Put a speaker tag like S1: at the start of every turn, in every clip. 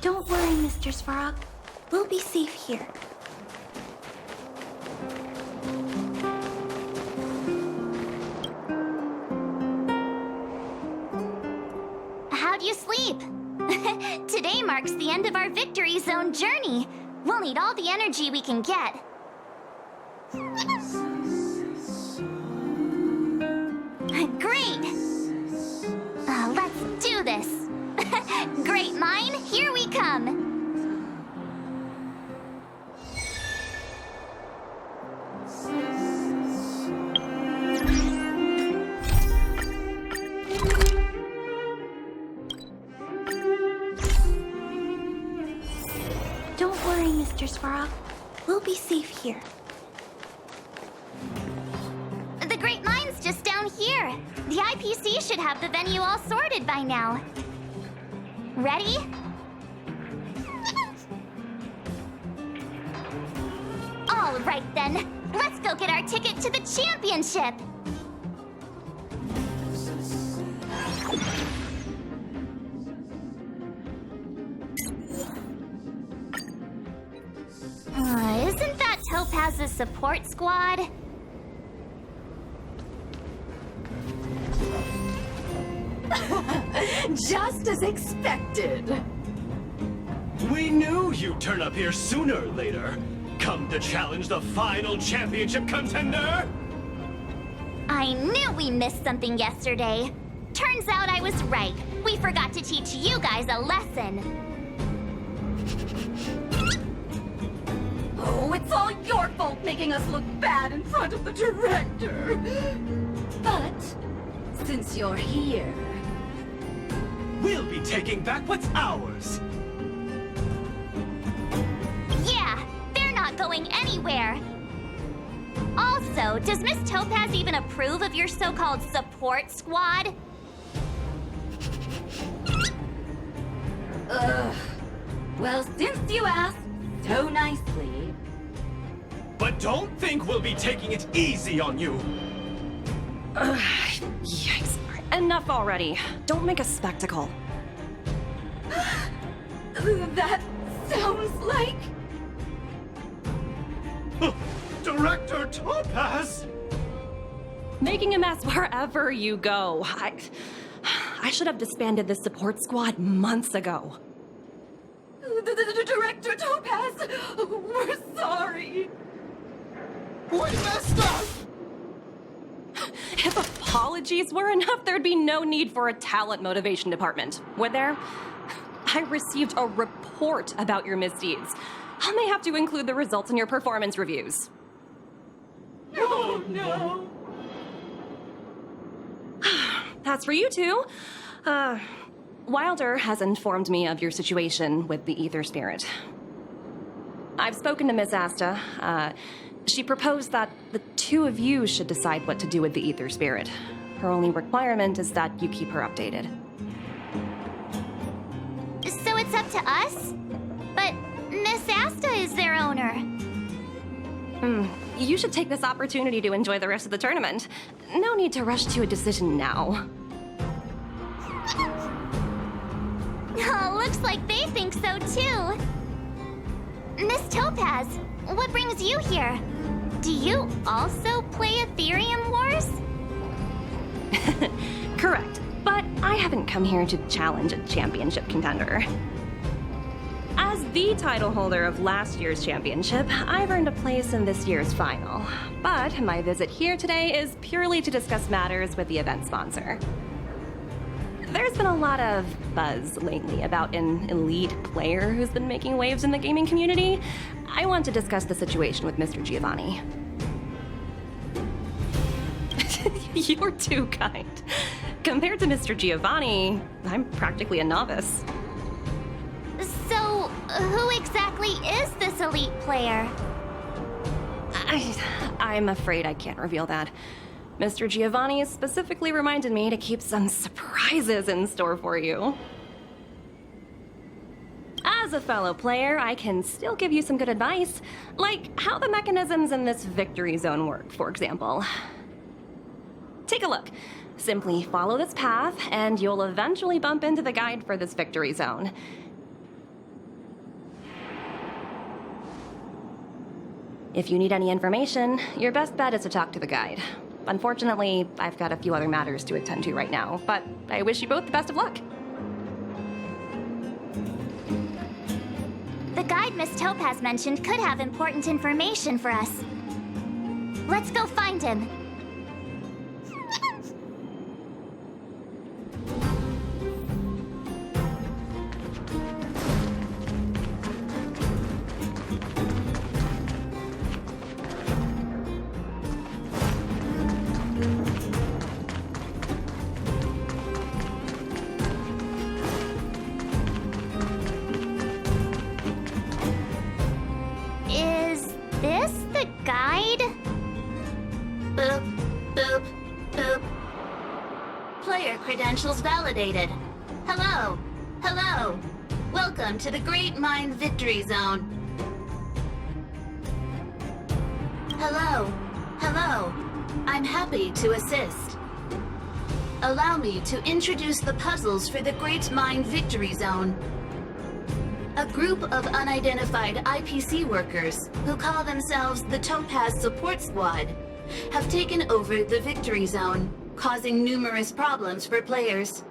S1: Don't worry, Mr. Svarog. We'll be safe here.
S2: How'd you sleep? Today marks the end of our Victory Zone journey. We'll need all the energy we can get. Great! Let's do this. Great Mine, here we come.
S1: Don't worry, Mr. Svarog. We'll be safe here.
S2: The Great Mine's just down here. The IPC should have the venue all sorted by now. Ready? All right then. Let's go get our ticket to the championship. Isn't that Topaz's support squad?
S3: Just as expected.
S4: We knew you'd turn up here sooner or later. Come to challenge the final championship contender?
S2: I knew we missed something yesterday. Turns out I was right. We forgot to teach you guys a lesson.
S3: Oh, it's all your fault making us look bad in front of the director. But since you're here,
S4: We'll be taking back what's ours.
S2: Yeah, they're not going anywhere. Also, does Miss Topaz even approve of your so-called support squad?
S3: ugh. Well, since you asked so nicely,
S4: But don't think we'll be taking it easy on you.
S5: Yikes. Enough already. Don't make a spectacle.
S3: that sounds like...
S4: Director Topaz!
S5: Making a mess wherever you go. I should have disbanded this support squad months ago.
S3: The Director Topaz, we're sorry.
S4: We messed up!
S5: If apologies were enough, there'd be no need for a talent motivation department, would there? I received a report about your misdeeds. I may have to include the results in your performance reviews.
S3: Oh, no.
S5: That's for you two. Wilder has informed me of your situation with the Ether Spirit. I've spoken to Miss Asta. She proposed that the two of you should decide what to do with the Ether Spirit. Her only requirement is that you keep her updated.
S2: So it's up to us? But Miss Asta is their owner.
S5: You should take this opportunity to enjoy the rest of the tournament. No need to rush to a decision now.
S2: Oh, looks like they think so too. Miss Topaz, what brings you here? Do you also play Ethereum Wars?
S5: Correct, but I haven't come here to challenge a championship contender. As the title holder of last year's championship, I've earned a place in this year's final. But my visit here today is purely to discuss matters with the event sponsor. There's been a lot of buzz lately about an elite player who's been making waves in the gaming community. I want to discuss the situation with Mr. Giovanni. You're too kind. Compared to Mr. Giovanni, I'm practically a novice.
S2: So, who exactly is this elite player?
S5: I'm afraid I can't reveal that. Mr. Giovanni specifically reminded me to keep some surprises in store for you. as a fellow player, I can still give you some good advice, like how the mechanisms in this victory zone work, for example. Take a look. Simply follow this path, and you'll eventually bump into the guide for this victory zone. If you need any information, your best bet is to talk to the guide. Unfortunately, I've got a few other matters to attend to right now, but I wish you both the best of luck.
S2: The guide Miss Topaz mentioned could have important information for us. Let's go find him. Is this the guide? Boop, boop, boop. Player credentials validated. Hello, hello. Welcome to the Great Mind Victory Zone. Hello, hello. I'm happy to assist. Allow me to introduce the puzzles for the Great Mind Victory Zone. A group of unidentified IPC workers, who call themselves the Topaz Support Squad, have taken over the Victory Zone, causing numerous problems for players.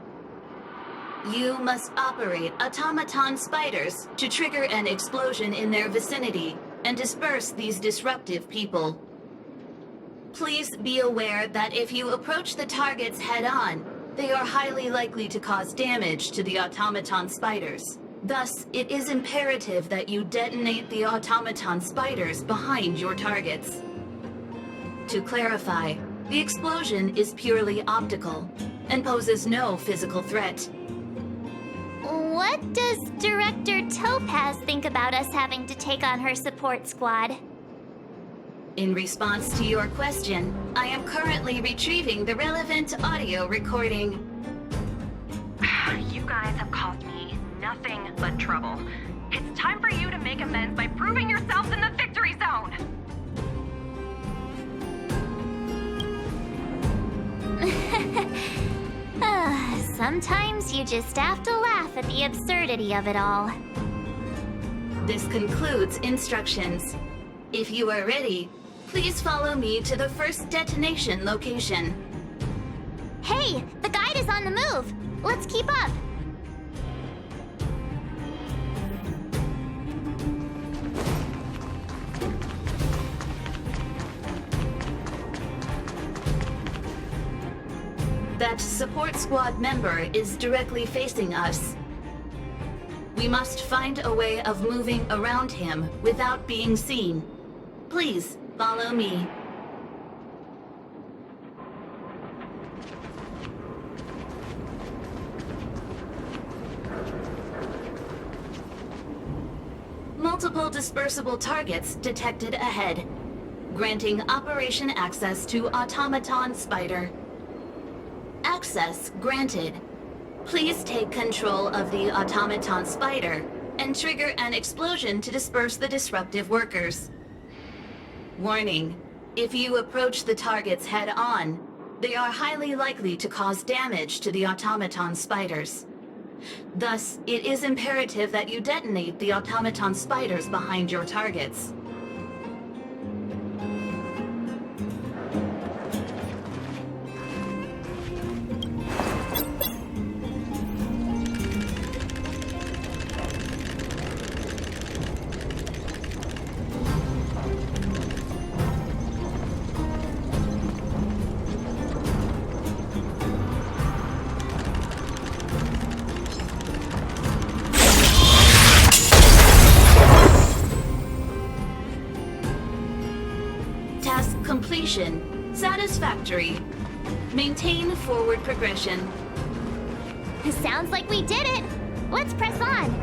S2: You must operate automaton spiders to trigger an explosion in their vicinity and disperse these disruptive people. Please be aware that if you approach the targets head-on, they are highly likely to cause damage to the automaton spiders. Thus, it is imperative that you detonate the automaton spiders behind your targets. To clarify, the explosion is purely optical and poses no physical threat. What does Director Topaz think about us having to take on her support squad? In response to your question, I am currently retrieving the relevant audio recording.
S5: You guys have caused me nothing but trouble. It's time for you to make amends by proving yourselves in the victory zone!
S2: Sometimes you just have to laugh at the absurdity of it all.
S6: This concludes instructions. If you are ready, please follow me to the first detonation location.
S2: Hey, the guide is on the move. Let's keep up.
S6: That support squad member is directly facing us. We must find a way of moving around him without being seen. Please follow me. Multiple dispersible targets detected ahead, granting operation access to Automaton Spider. Access granted. Please take control of the Automaton Spider and trigger an explosion to disperse the disruptive workers. Warning: if you approach the targets head-on, they are highly likely to cause damage to the Automaton Spiders. Thus, it is imperative that you detonate the Automaton Spiders behind your targets. Completion. Satisfactory. Maintain forward progression.
S2: Sounds like we did it. Let's press on.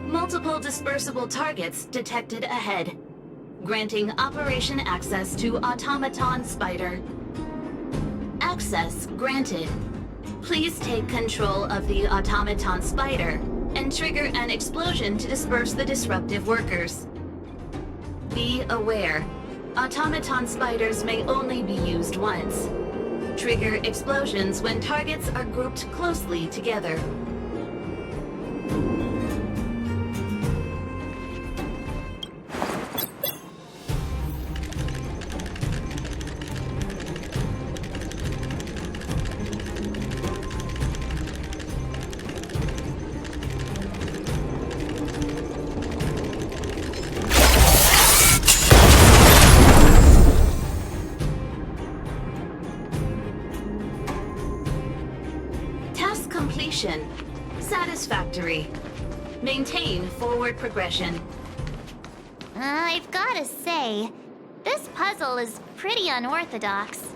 S2: Multiple dispersible targets detected ahead. Granting operation access to Automaton Spider. Access granted. Please take control of the Automaton Spider and trigger an explosion to disperse the disruptive workers. Be aware, Automaton Spiders may only be used once. Trigger explosions when targets are grouped closely together. Completion. Satisfactory. Maintain forward progression.
S1: I've gotta say, this puzzle is pretty unorthodox.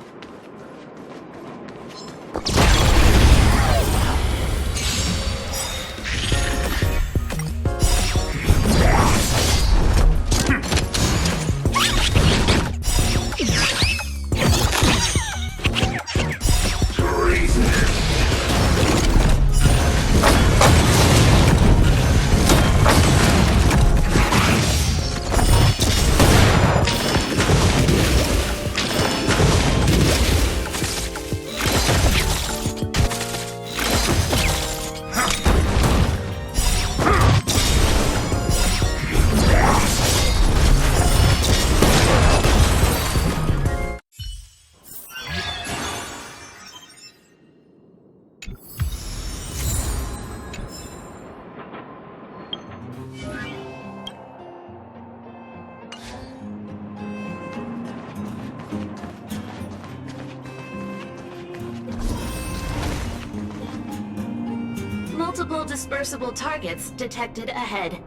S2: Multiple dispersible targets detected ahead.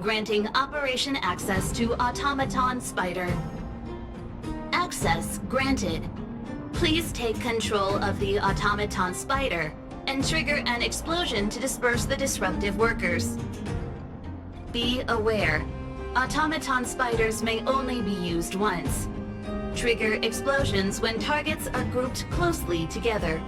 S2: Granting operation access to Automaton Spider. Access granted. Please take control of the Automaton Spider and trigger an explosion to disperse the disruptive workers. Be aware, Automaton Spiders may only be used once. Trigger explosions when targets are grouped closely together.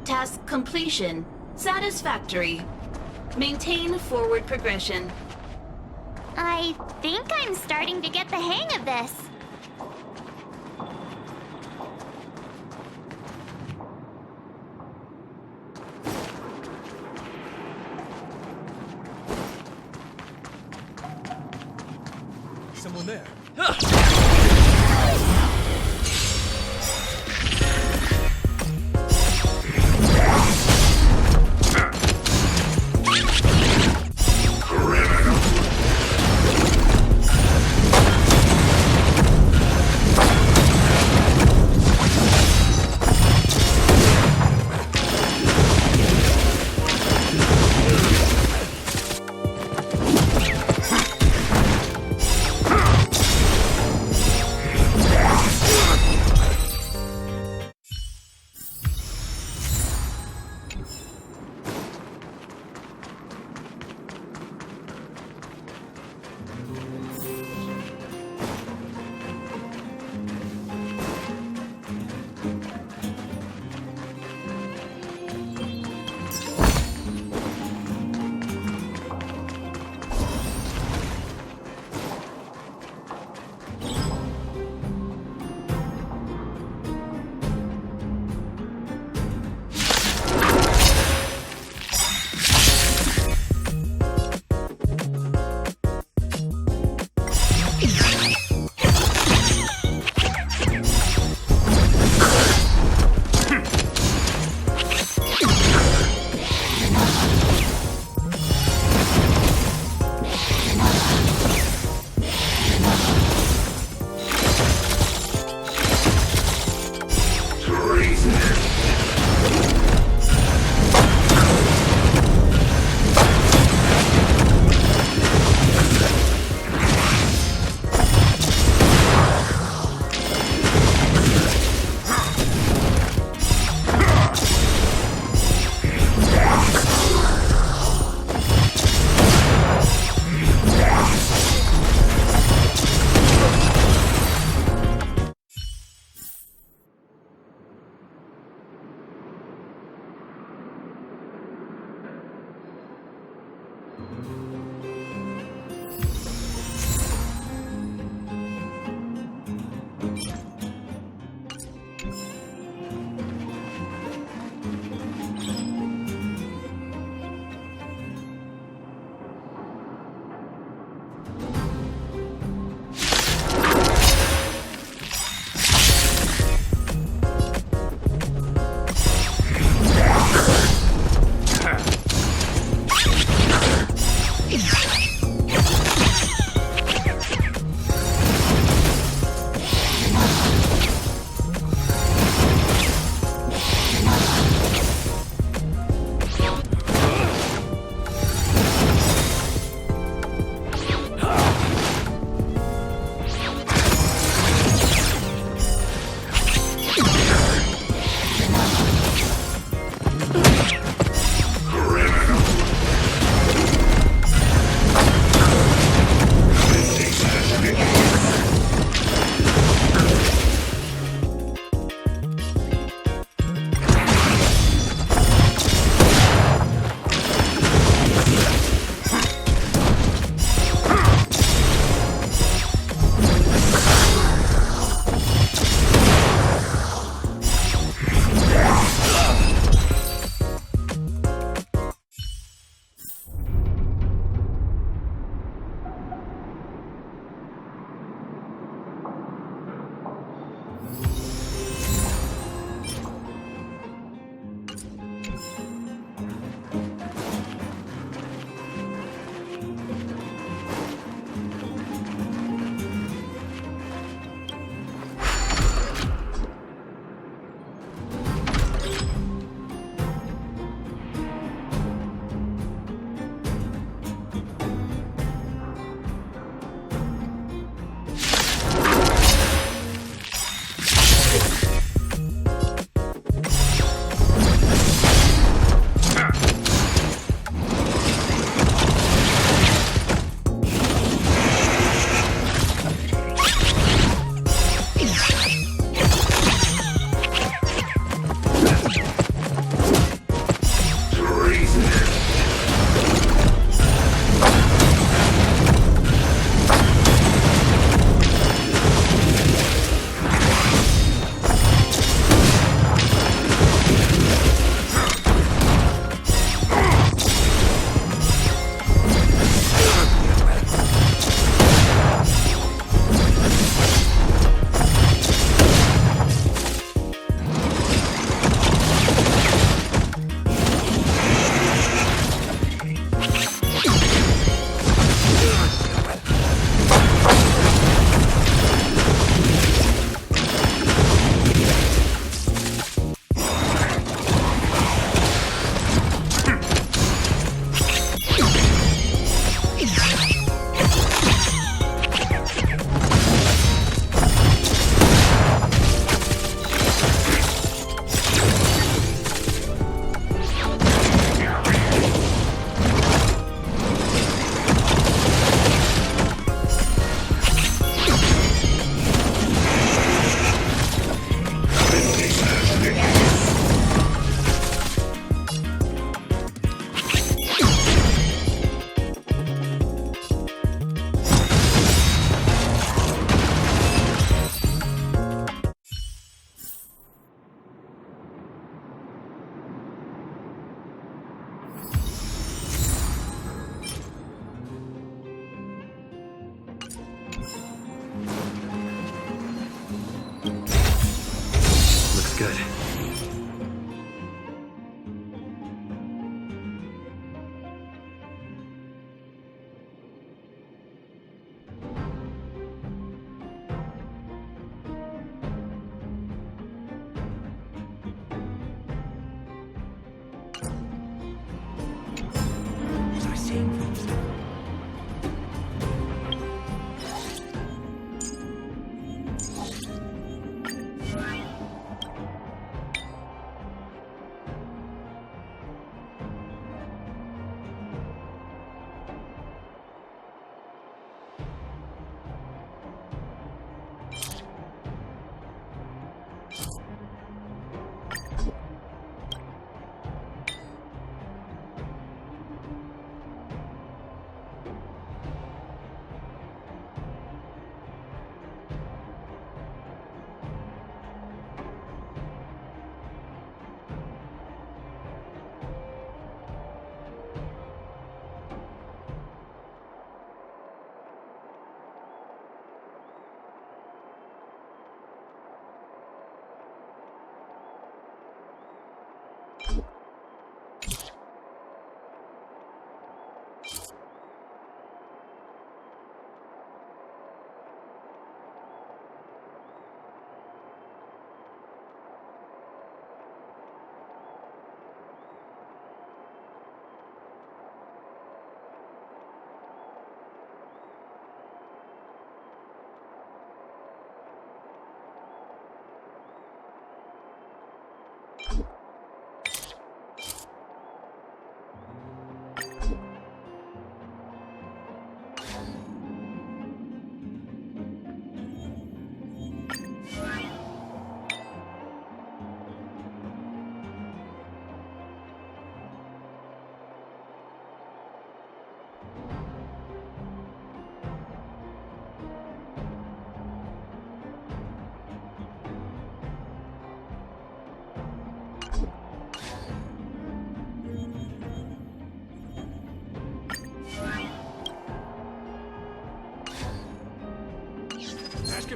S2: Task completion. Satisfactory. Maintain forward progression.
S1: I think I'm starting to get the hang of this.
S4: Someone there.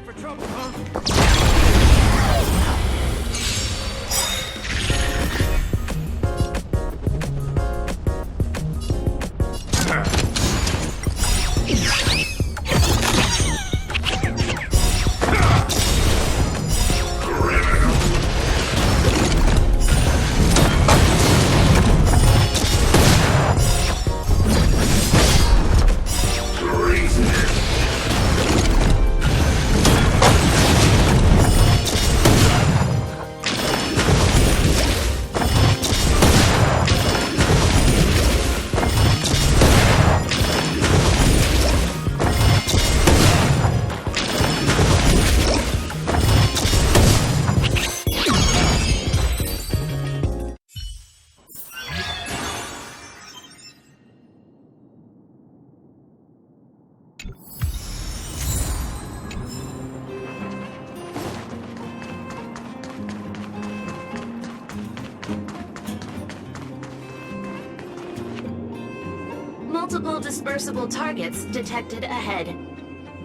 S4: looking for trouble, huh?
S6: Multiple dispersible targets detected ahead.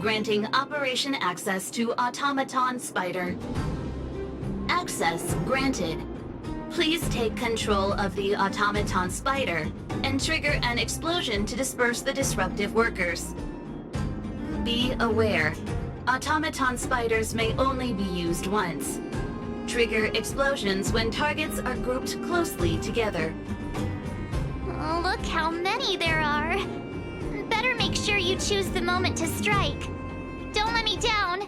S6: Granting operation access to Automaton Spider. Access granted. Please take control of the Automaton Spider and trigger an explosion to disperse the disruptive workers. Be aware, Automaton Spiders may only be used once. Trigger explosions when targets are grouped closely together.
S1: Oh, look how many there are. Better make sure you choose the moment to strike. Don't let me down.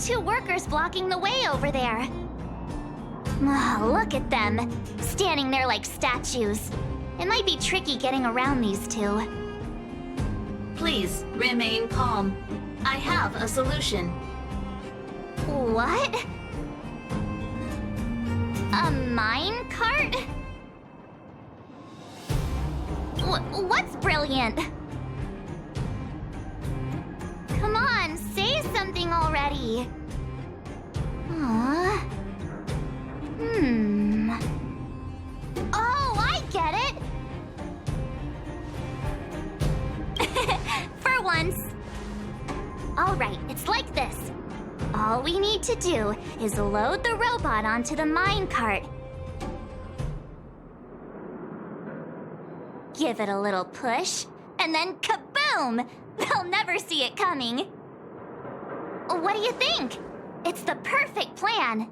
S1: two workers blocking the way over there. Oh, look at them, standing there like statues. It might be tricky getting around these two.
S2: Please remain calm. I have a solution.
S1: What? A mine cart? What's brilliant? Come on, say something already. Aww. Oh, I get it! For once. Alright, it's like this. All we need to do is load the robot onto the minecart. Give it a little push, and then kaboom! They'll never see it coming. What do you think? It's the perfect plan.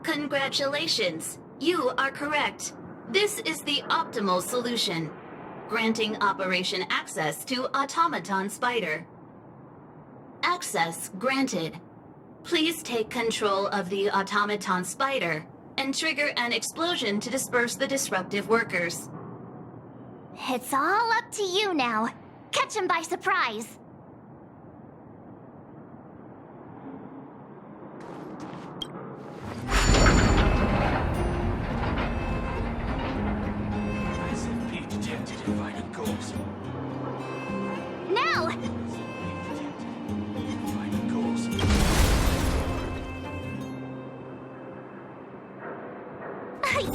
S2: Congratulations. You are correct. This is the optimal solution, granting operation access to Automaton Spider. Access granted. Please take control of the Automaton Spider and trigger an explosion to disperse the disruptive workers.
S1: It's all up to you now. Catch him by surprise.
S4: Peak detected invited goals.
S1: Now!
S4: Invited goals.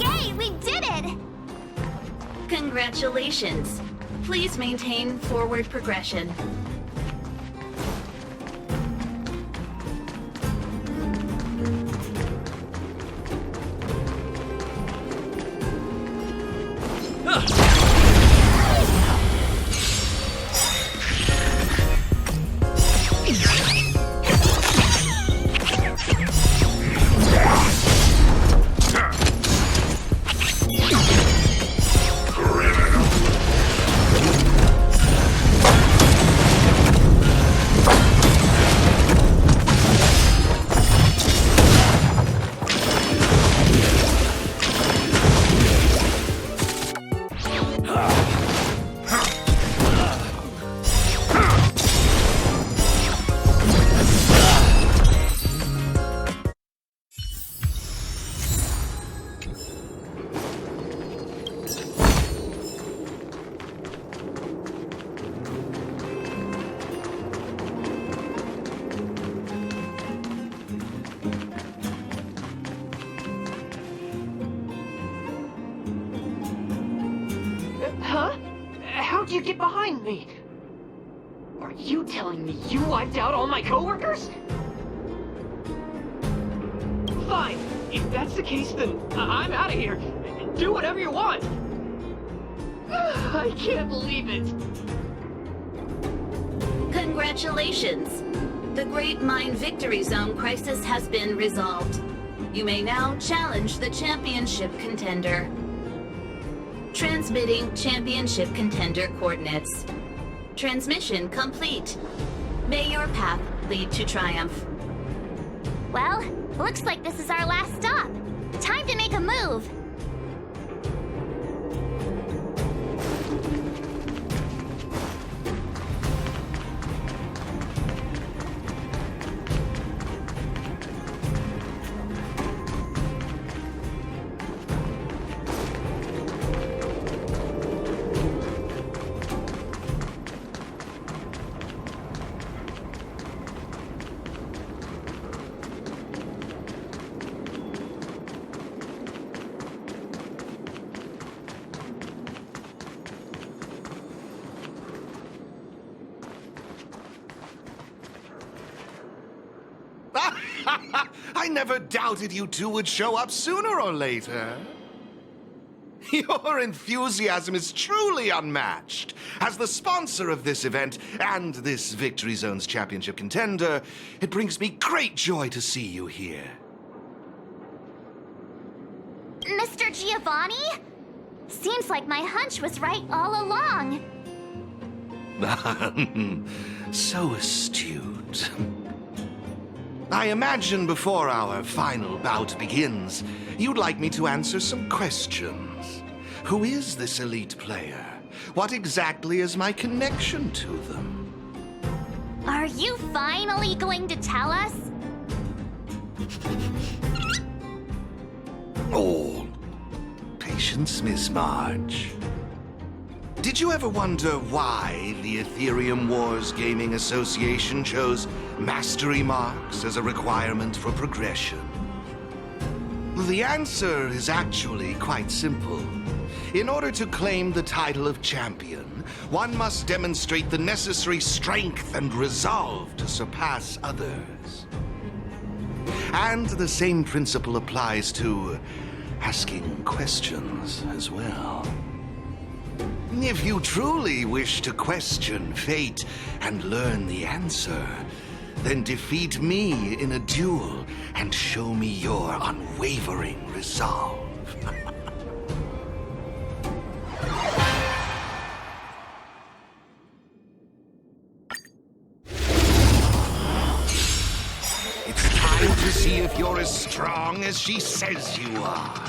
S1: Yay, we did it!
S2: Congratulations. Please maintain forward progression.
S7: Huh? How'd you get behind me? Are you telling me you wiped out all my coworkers? Fine. If that's the case, then I'm out of here. Do whatever you want. I can't believe it.
S2: Congratulations. The Great Mine Victory Zone crisis has been resolved. You may now challenge the championship contender. Transmitting championship contender coordinates. Transmission complete. May your path lead to triumph.
S1: Well, looks like this is our last stop. Time to make a move.
S8: I never doubted you two would show up sooner or later. Your enthusiasm is truly unmatched. As the sponsor of this event and this Victory Zone's championship contender, it brings me great joy to see you here.
S1: Mr. Giovanni? Seems like my hunch was right all along.
S8: So astute. I imagine before our final bout begins, you'd like me to answer some questions. Who is this elite player? What exactly is my connection to them?
S1: Are you finally going to tell us?
S8: Oh, patience, Miss Marge. Did you ever wonder why the Ethereum Wars Gaming Association chose mastery marks as a requirement for progression? The answer is actually quite simple. In order to claim the title of champion, one must demonstrate the necessary strength and resolve to surpass others. And the same principle applies to asking questions as well. If you truly wish to question fate and learn the answer, then defeat me in a duel and show me your unwavering resolve. It's time to see if you're as strong as she says you are.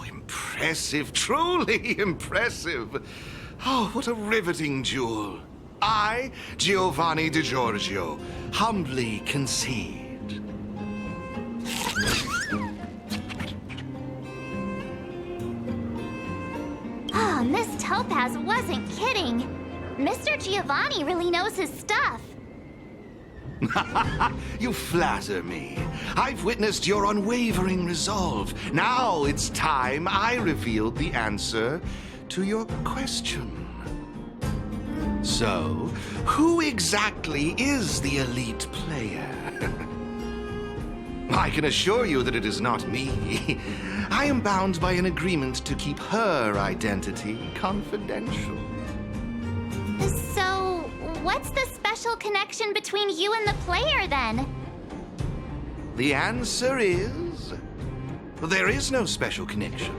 S8: Impressive, truly impressive. Oh, what a riveting duel. I, Giovanni Di Giorgio, humbly concede.
S1: Ah, Miss Topaz wasn't kidding. Mr. Giovanni really knows his stuff.
S8: You flatter me. I've witnessed your unwavering resolve. Now it's time I revealed the answer to your question. So, who exactly is the elite player? I can assure you that it is not me. I am bound by an agreement to keep her identity confidential.
S1: So, what's the special connection between you and the player, then?
S8: The answer is... there is no special connection.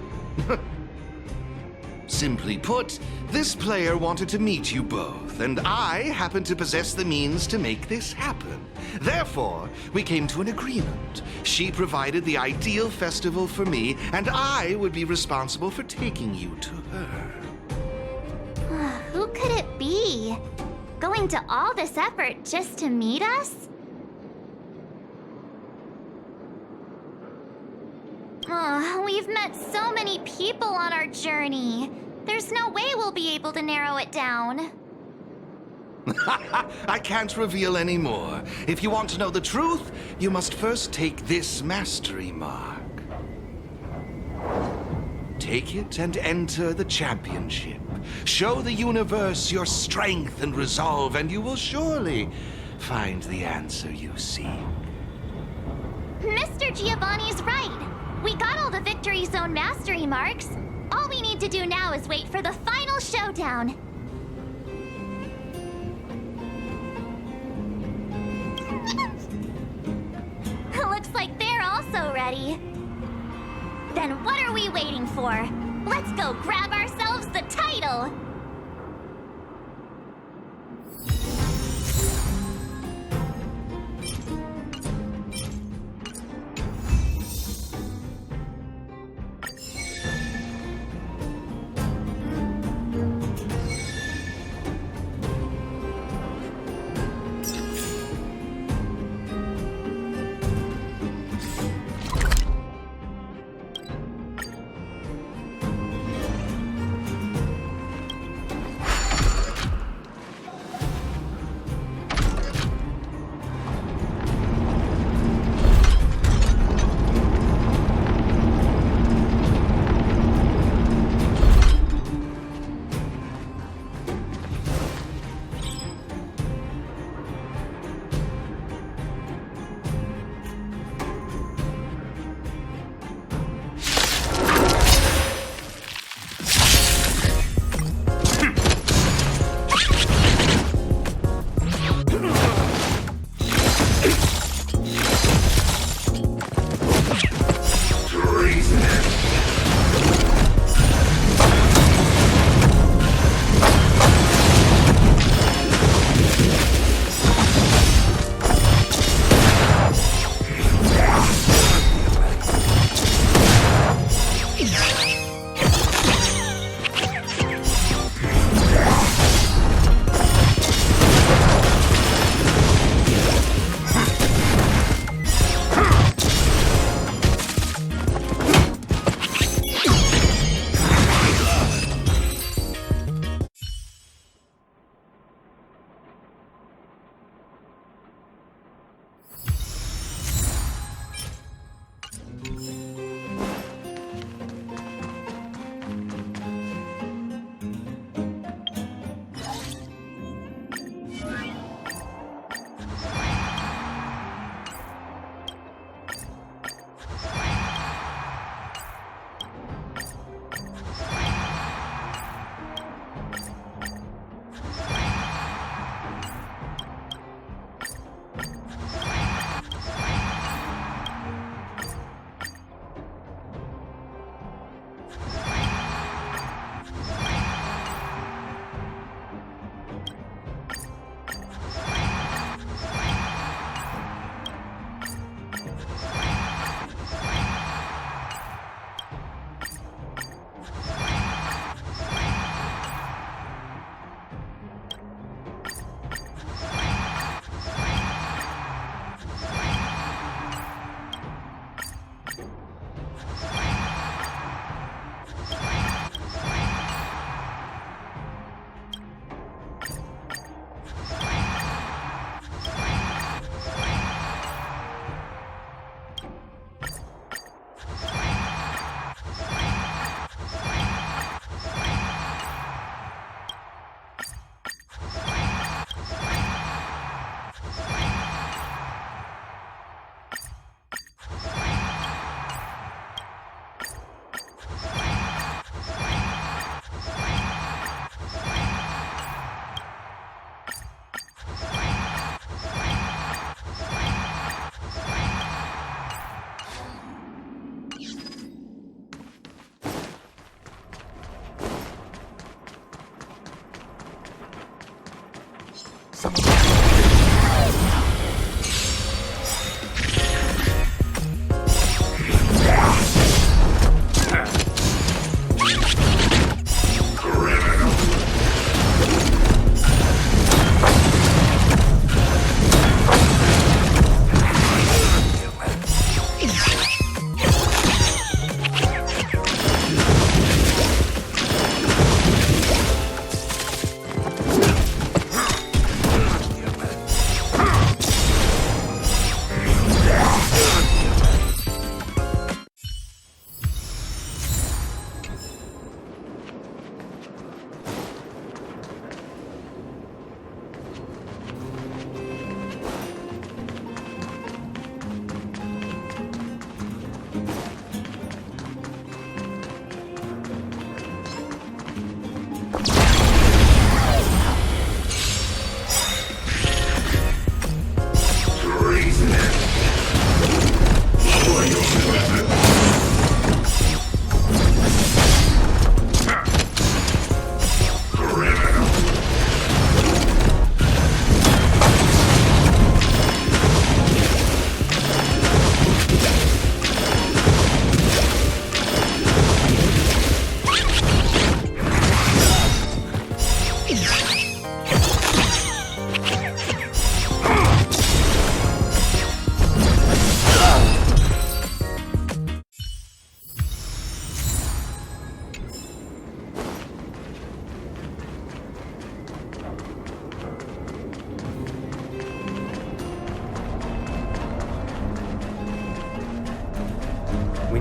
S8: Simply put, this player wanted to meet you both, and I happen to possess the means to make this happen. Therefore, we came to an agreement. She provided the ideal festival for me, and I would be responsible for taking you to her.
S1: Who could it be? Going to all this effort just to meet us? We've met so many people on our journey. There's no way we'll be able to narrow it down.
S8: I can't reveal any more. If you want to know the truth, you must first take this mastery mark. Take it and enter the championship. Show the universe your strength and resolve, and you will surely find the answer you seek.
S1: Mr. Giovanni's right. We got all the Victory Zone mastery marks. All we need to do now is wait for the final showdown. Looks like they're also ready. Then what are we waiting for? Let's go grab ourselves the title!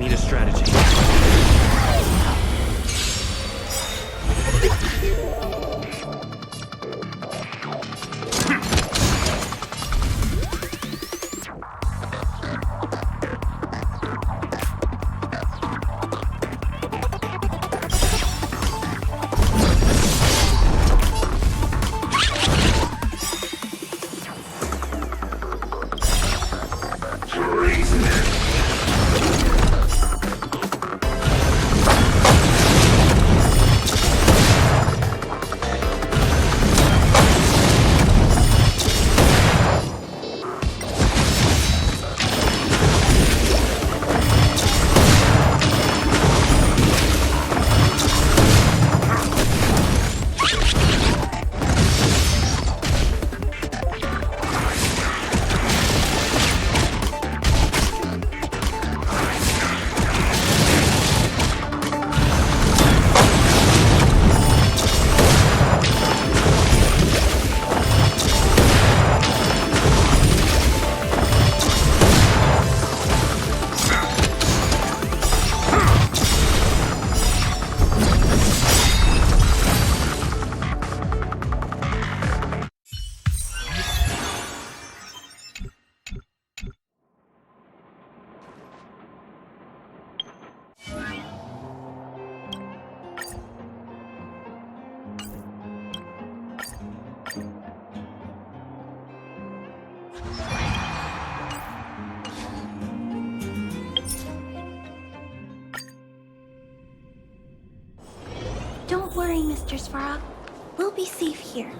S4: need a strategy.
S1: Don't worry, Mr. Svara. We'll be safe here.